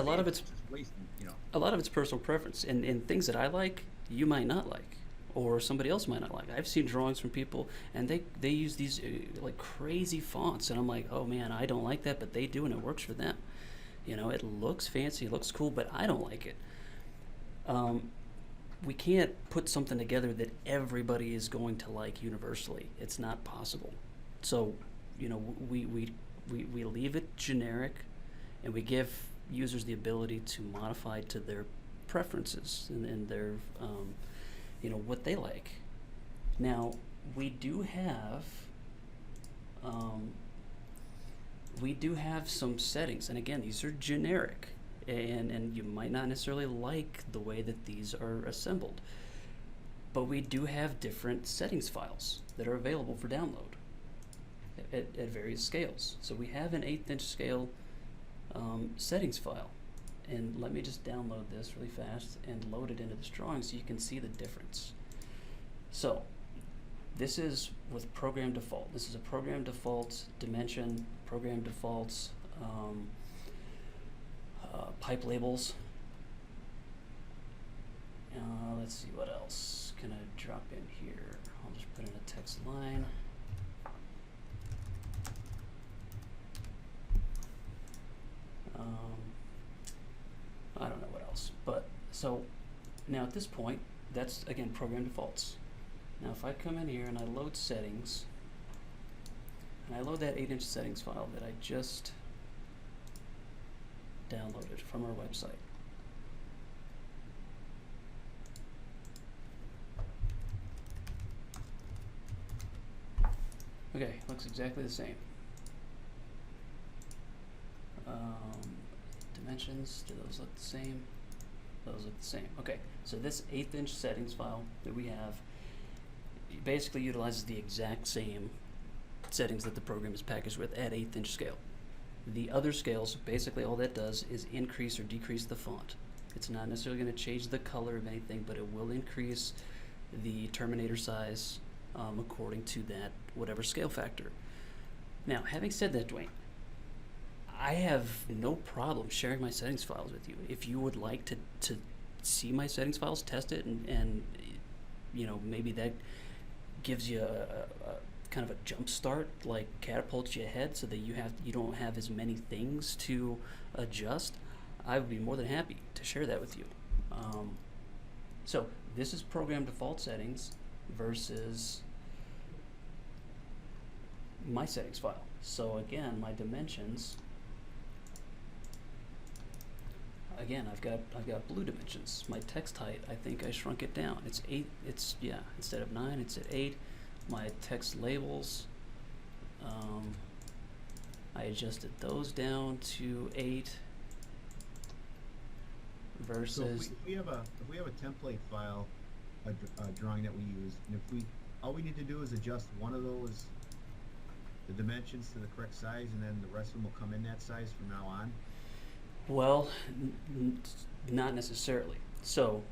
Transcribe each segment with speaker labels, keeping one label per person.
Speaker 1: lot of
Speaker 2: it's
Speaker 1: it's
Speaker 2: just wasting, you know.
Speaker 1: a lot of it's personal preference, and things that I like, you might not like, or somebody else might not like. I've seen drawings from people, and they use these like crazy fonts, and I'm like, oh man, I don't like that, but they do, and it works for them. You know, it looks fancy, it looks cool, but I don't like it. We can't put something together that everybody is going to like universally. It's not possible. So, you know, we leave it generic, and we give users the ability to modify to their preferences and their, you know, what they like. Now, we do have um, we do have some settings, and again, these are generic, and you might not necessarily like the way that these are assembled, but we do have different settings files that are available for download at various scales. So we have an 1/8 inch scale settings file, and let me just download this really fast and load it into this drawing so you can see the difference. So this is with program default. This is a program default dimension, program defaults, pipe labels. Let's see what else can I drop in here. I'll just put in a text line. I don't know what else, but so now at this point, that's again program defaults. Now if I come in here and I load settings, and I load that 8 inch settings file that I just downloaded from our website. Okay, looks exactly the same. Dimensions, do those look the same? Those look the same. Okay, so this 1/8 inch settings file that we have basically utilizes the exact same settings that the program is packaged with at 1/8 inch scale. The other scales, basically all that does is increase or decrease the font. It's not necessarily going to change the color of anything, but it will increase the terminator size according to that whatever scale factor. Now, having said that, Dwayne, I have no problem sharing my settings files with you. If you would like to see my settings files, test it, and you know, maybe that gives you a kind of a jump start, like catapults you ahead so that you don't have as many things to adjust, I would be more than happy to share that with you. So this is program default settings versus my settings file. So again, my dimensions, again, I've got blue dimensions. My text height, I think I shrunk it down. It's 8. Yeah, instead of 9, it's at 8. My text labels, I adjusted those down to 8 versus.
Speaker 2: So if we have a template file, a drawing that we use, and if we all we need to do is adjust one of those, the dimensions to the correct size, and then the rest of them will come in that size from now on.
Speaker 1: Well, not necessarily. So,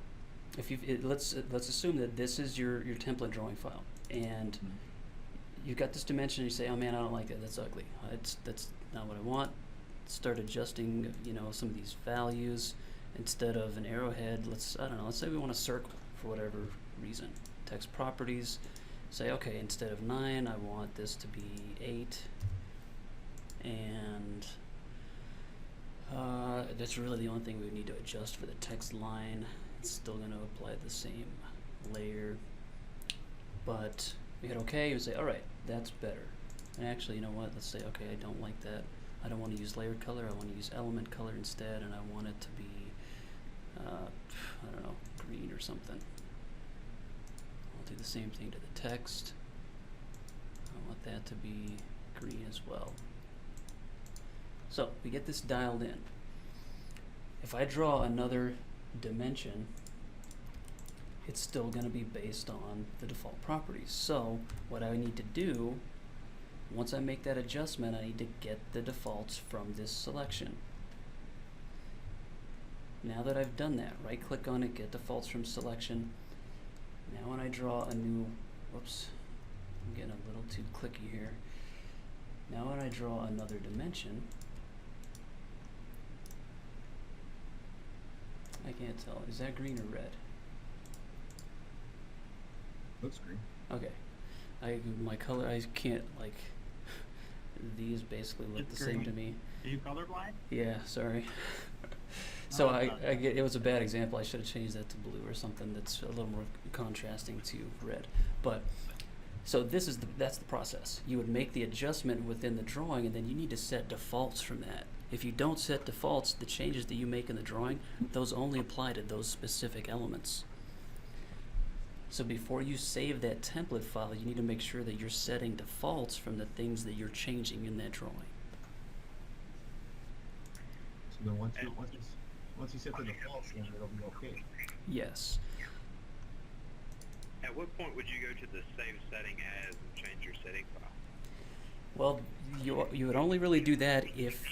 Speaker 1: if you let's assume that this is your template drawing file, and you've got this dimension, and you say, "Oh man, I don't like that. That's ugly. That's not what I want." Start adjusting, you know, some of these values. Instead of an arrowhead, let's say we want a circle for whatever reason. Text properties. Say, okay, instead of 9, I want this to be 8, and that's really the only thing we need to adjust for the text line. It's still going to apply the same layer, but we hit OK and say, all right, that's better. And actually, you know what? Let's say, okay, I don't like that. I don't want to use layered color. I want to use element color instead, and I want it to be, I don't know, green or something. I'll do the same thing to the text. I want that to be green as well. So we get this dialed in. If I draw another dimension, it's still going to be based on the default properties. So what I need to do, once I make that adjustment, I need to get the defaults from this selection. Now that I've done that, right click on it, get defaults from selection. Now when I draw a new, whoops, I'm getting a little too clicky here. Now when I draw another dimension, I can't tell. Is that green or red?
Speaker 2: Looks green.
Speaker 1: Okay. My color, I can't, like, these basically look
Speaker 3: It's
Speaker 1: the same to
Speaker 3: green.
Speaker 1: me.
Speaker 3: Are you colorblind?
Speaker 1: Yeah, sorry. So
Speaker 3: Oh,
Speaker 1: I
Speaker 3: okay.
Speaker 1: get, it was a bad example. I should have changed that to blue or something that's a little more contrasting to red. But so that's the process. You would make the adjustment within the drawing, and then you need to set defaults from that. If you don't set defaults, the changes that you make in the drawing, those only apply to those specific elements. So before you save that template file, you need to make sure that you're setting defaults from the things that you're changing in that drawing.
Speaker 2: So then once you set the defaults, then it'll be okay.
Speaker 1: Yes.
Speaker 4: At what point would you go to the save setting as and change your setting file?
Speaker 1: Well, you would only really do that if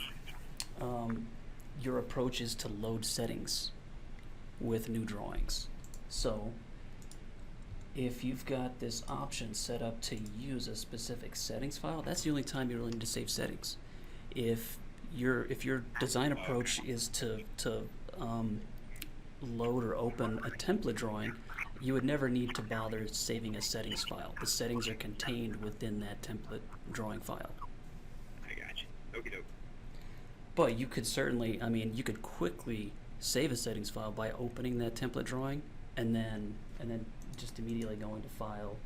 Speaker 1: your approach is to load settings with new drawings. So if you've got this option set up to use a specific settings file, that's the only time you really need to save settings. If your design approach is to load or open a template drawing, you would never need to bother saving a settings file. The settings are contained within that template drawing file.
Speaker 4: I got you. Okie doke.
Speaker 1: But you could certainly, I mean, you could quickly save a settings file by opening that template drawing and then just immediately going to File,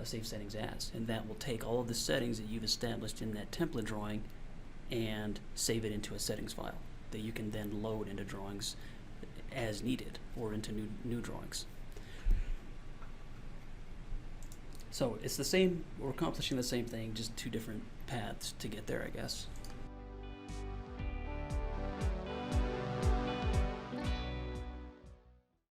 Speaker 1: Save Settings As. And that will take all of the settings that you've established in that template drawing and save it into a settings file that you can then load into drawings as needed or into new drawings. So it's the same, we're accomplishing the same thing, just two different paths to get there, I guess.